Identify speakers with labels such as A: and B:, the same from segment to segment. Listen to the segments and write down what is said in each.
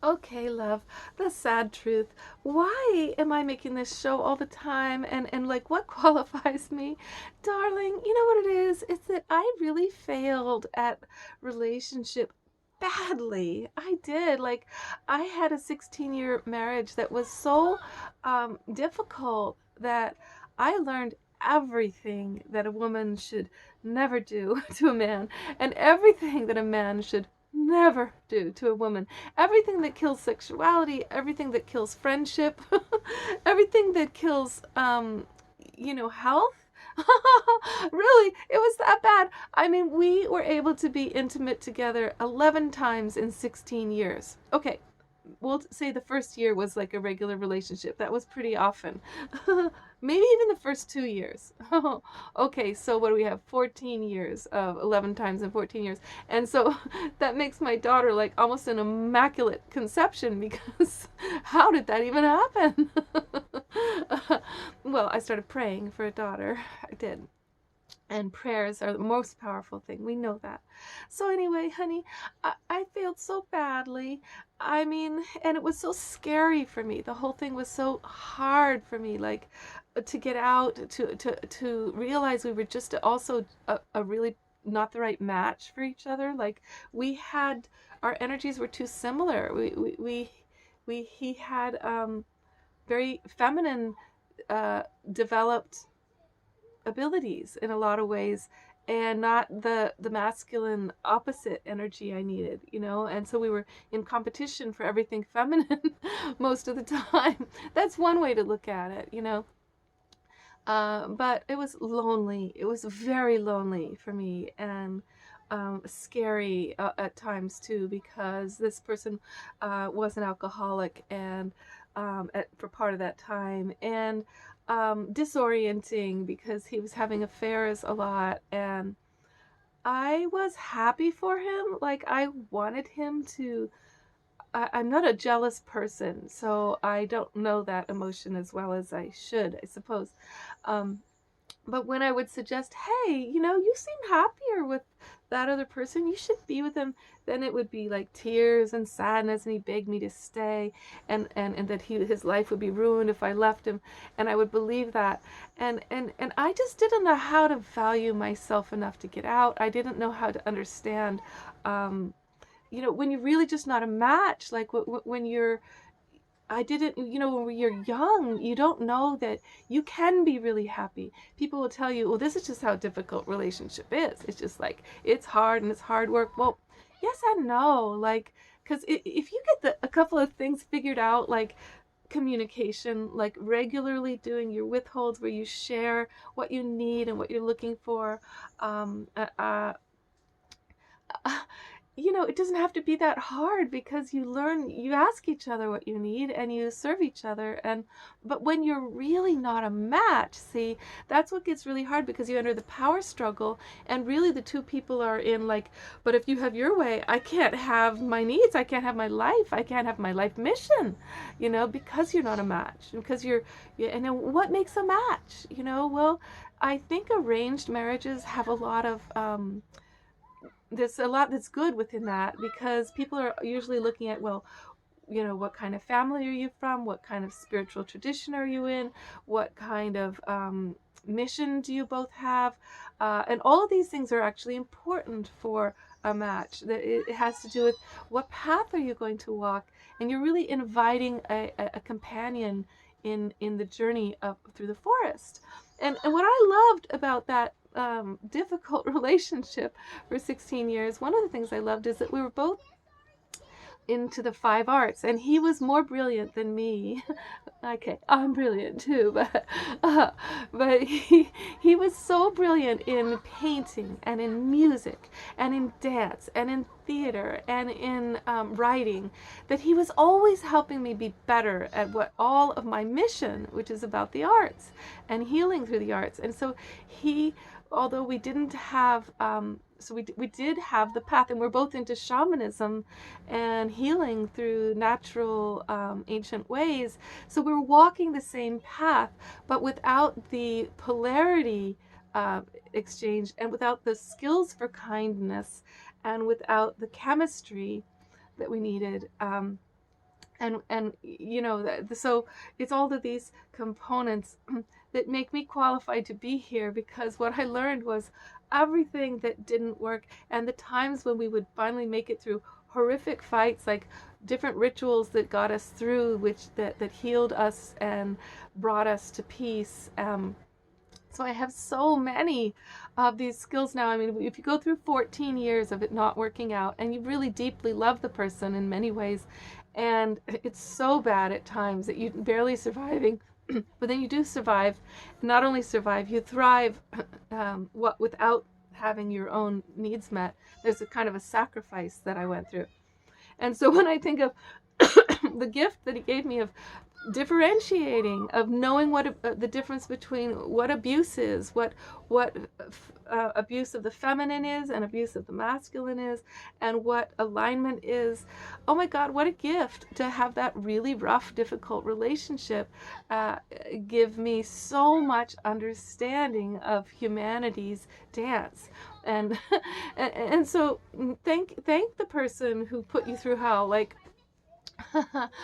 A: Okay, love, the sad truth. Why am I making this show all the time? And like, what qualifies me? Darling, you know what it is? It's that I really failed at relationship badly. I did. Like, I had a 16-year marriage that was so difficult that I learned everything that a woman should never do to a man, and everything that a man should never do to a woman. Everything that kills sexuality, everything that kills friendship, everything that kills, health. Really, it was that bad. I mean, we were able to be intimate together 11 times in 16 years. Okay, we'll say the first year was like a regular relationship. That was pretty often. Maybe even the first 2 years. Okay, so what do we have? 14 years of 11 times in 14 years. And so that makes my daughter like almost an immaculate conception because how did that even happen? Well, I started praying for a daughter. I did. And prayers are the most powerful thing. We know that. So anyway, honey, I failed so badly. I mean, and it was so scary for me. The whole thing was so hard for me, like to get out, to realize we were just also a really not the right match for each other. Like we had our energies were too similar. He had very feminine developed abilities in a lot of ways, and not the masculine opposite energy I needed, and so we were in competition for everything feminine most of the time. That's one way to look at it. But it was lonely. It was very lonely for me, and scary at times too, because this person was an alcoholic, and for part of that time, and disorienting because he was having affairs a lot, and I was happy for him. Like I wanted him to. I'm not a jealous person, so I don't know that emotion as well as I should, I suppose. Um, but when I would suggest, hey, you seem happier with that other person, you should be with him, then it would be like tears and sadness, and he begged me to stay, and that his life would be ruined if I left him, and I would believe that, and I just didn't know how to value myself enough to get out. I didn't know how to understand, when you're really just not a match, like when you're I didn't, when you're young, you don't know that you can be really happy. People will tell you, well, this is just how difficult relationship is. It's just like, it's hard and it's hard work. Well, yes and no. Like, because if you get a couple of things figured out, like communication, like regularly doing your withholds where you share what you need and what you're looking for, um, uh, uh, it doesn't have to be that hard because you ask each other what you need and you serve each other. But when you're really not a match, see, that's what gets really hard, because you enter the power struggle, and really the two people are in like, but if you have your way, I can't have my needs, I can't have my life, I can't have my life mission, because you're not a match, because and then what makes a match, well, I think arranged marriages have a lot of, there's a lot that's good within that, because people are usually looking at, well, what kind of family are you from? What kind of spiritual tradition are you in? What kind of mission do you both have? And all of these things are actually important for a match. That it has to do with what path are you going to walk, and you're really inviting a companion in the journey through the forest. And what I loved about that difficult relationship for 16 years, one of the things I loved is that we were both into the five arts, and he was more brilliant than me. Okay, I'm brilliant too, but he was so brilliant in painting and in music and in dance and in theater and in writing, that he was always helping me be better at what all of my mission, which is about the arts and healing through the arts. And so although we didn't have so we did have the path, and we're both into shamanism and healing through natural ancient ways. So we were walking the same path, but without the polarity exchange, and without the skills for kindness, and without the chemistry that we needed. And you know, so it's all of these components that make me qualified to be here, because what I learned was everything that didn't work, and the times when we would finally make it through horrific fights, like different rituals that got us through, which that healed us and brought us to peace. So I have so many of these skills now. I mean, if you go through 14 years of it not working out and you really deeply love the person in many ways, and it's so bad at times that you're barely surviving, but then you do survive. Not only survive, you thrive, what without having your own needs met. There's a kind of a sacrifice that I went through. And so when I think of the gift that he gave me of differentiating, of knowing what the difference between what abuse is, what abuse of the feminine is and abuse of the masculine is, and what alignment is. Oh my God, what a gift to have that really rough, difficult relationship give me so much understanding of humanity's dance. And and so thank the person who put you through hell. Like,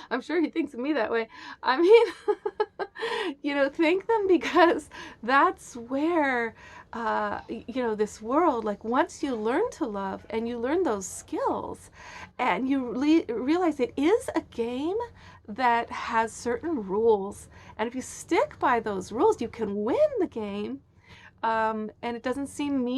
A: I'm sure he thinks of me that way. I mean, you know, thank them, because that's where, you know, this world, like once you learn to love and you learn those skills and you realize it is a game that has certain rules. And if you stick by those rules, you can win the game. And it doesn't seem mean